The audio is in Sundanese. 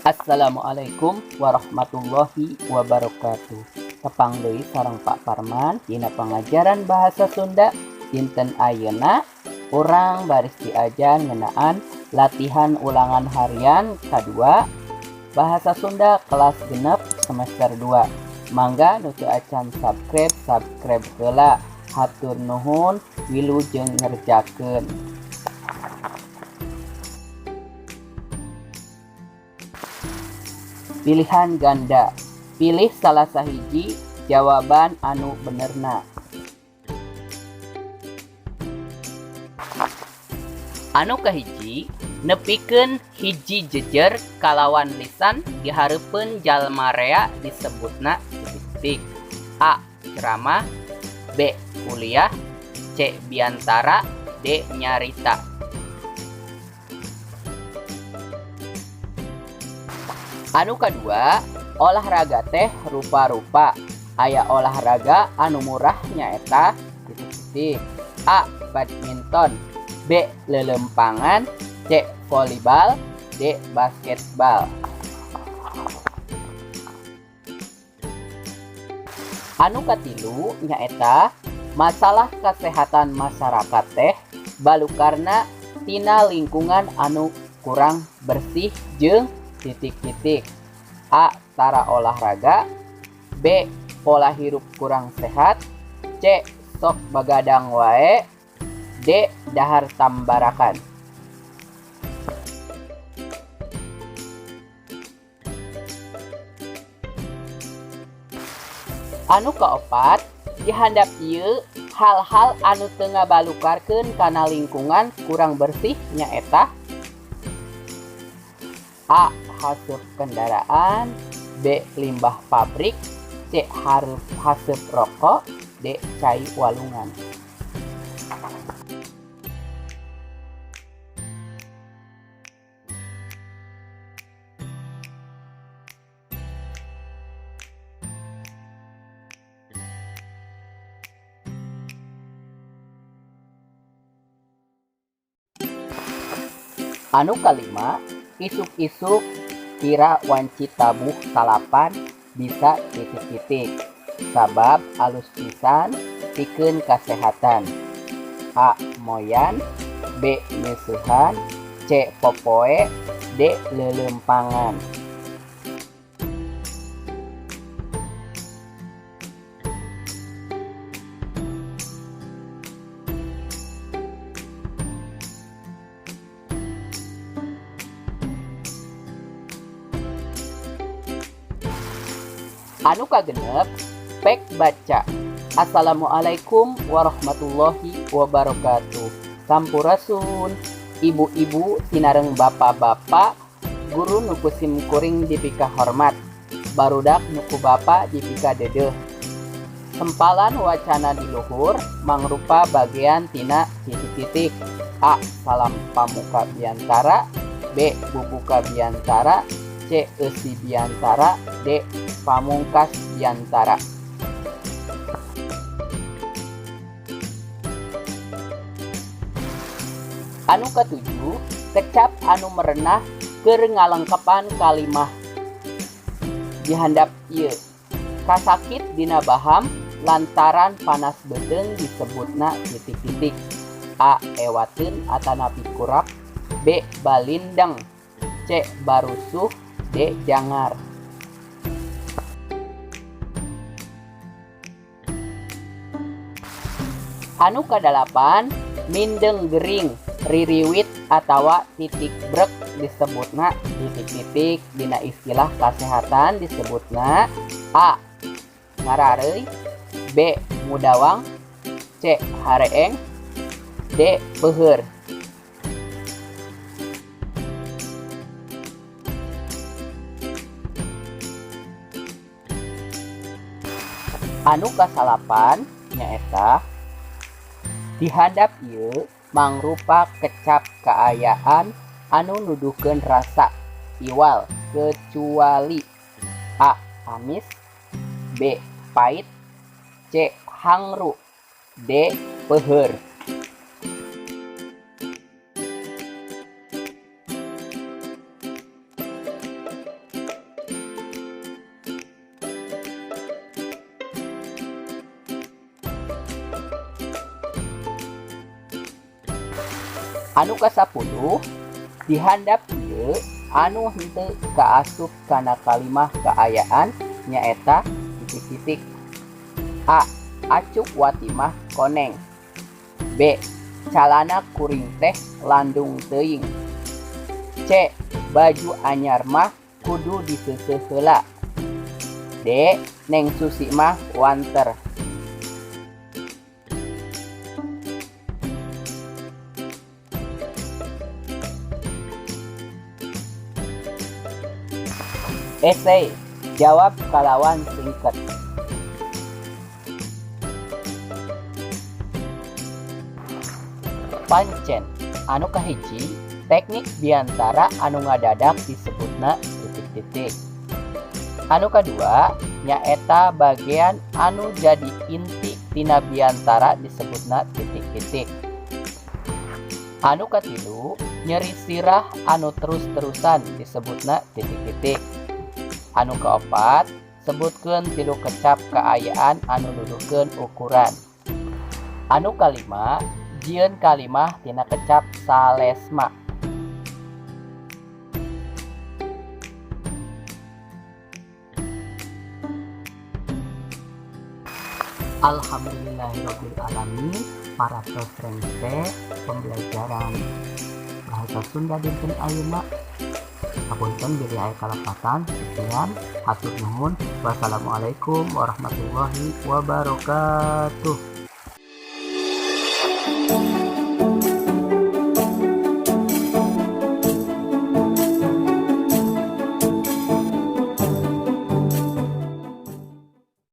Assalamualaikum warahmatullahi wabarakatuh. Tepang deui sareng Pak Parman dina pangajaran bahasa Sunda dinten ayeuna urang baris diajan ngeunaan latihan ulangan harian kedua bahasa Sunda kelas genep semester 2. Mangga nu teu acan subscribe heula. Hatur nuhun wilujeng ngerjakeun. Pilihan ganda. Pilih salah sahiji jawaban anu benerna. Anu kahiji, nepikeun hiji jejer kalawan lisan dihareupeun jalma rea disebutna titik. A. Ceramah, B. Kuliah, C. Biantara, D. Nyarita. Anu kadua, olahraga teh rupa-rupa. Aya olahraga anu murah nyaeta titik. A. Badminton, B. Lelempangan, C. Volleyball, D. Basketball. Anu katilu nyaeta masalah kesehatan masyarakat teh balukarna tina lingkungan anu kurang bersih jeung titik. A. Tara olahraga, B. Pola hirup kurang sehat, C. Sok bagadang wae, D. Dahar tambarakan. Anu kaopat, dihandap ieu hal-hal anu teu ngabalukarkeun kana lingkungan kurang bersih nyaeta A. Haseup kendaraan, B. Limbah pabrik, C. Haseup rokok, D. Cai walungan. Anu kalima, isuk-isuk kira wanci tabuh salapan bisa titik. Sabab alus pisan pikeun kasehatan. A. Moyan, B. Meseuhan, C. Popoe, D. Lelempangan. Anu kagenep, pek baca. Assalamualaikum warahmatullahi wabarakatuh. Sampurasun, ibu-ibu sinareng bapak-bapak, guru nuku simkuring dipika hormat, barudak nuku bapak dipika dedeh. Sempalan wacana di luhur mangrupa bagian tina titik. A. Salam pamuka biantara, B. Bubuka biantara, C. Eusi biantara, D. Pamungkas biantara. Anu katujuh, kecap anu merenah keur ngalengkepan kalimah. Dihandap ieu kasakit dina baham lantaran panas beuteung disebutna titik. A. Ewateun atanapi kurap, B. Balindeng, C. Barusuh, D. Jangar. Anu kadalapan, mindeng gering, ririwit atawa titik brek disebutna titik. Dina istilah kesehatan disebutna A. Ngarareuy, B. Mudawang, C. Hareeng, D. Peuheur. Anu kasalapan nyaeta di handap ieu mangrupa kecap kaayaan anu nuduhkeun rasa iwal kecuali A. Amis, B. Pait, C. Hangru, D. Peuheur. Anu kasapuluh di handap ieu anu henteu kaasup kana kalimah kaayaan nyaeta titik-titik. A. Acuk watimah koneng. B. Calana kuring teh landung teuing. C. Baju anyar mah kudu diseuseuh heula. D. Neng Susi mah wanter. Esei, jawab kalawan singket. Pancen, anu kahiji, teknik diantara anu ngadadak disebutna titik-titik. Anu kadua, nyaeta bagian anu jadi inti tina biantara disebutna titik-titik. Anu katilu, nyeri sirah anu terus-terusan disebutna titik-titik. Anu kaopat, sebutkeun tilu kecap kaayaan anu nuduhkeun ukuran. Anu kalima, jieun kalimah tina kecap salesma. Alhamdulillahirobbilalamin, para peserta pembelajaran bahasa Sunda dinten ayeuna. Hapunten biri aya kalapatan. Sekian, hatur nuhun. Wassalamualaikum warahmatullahi wabarakatuh.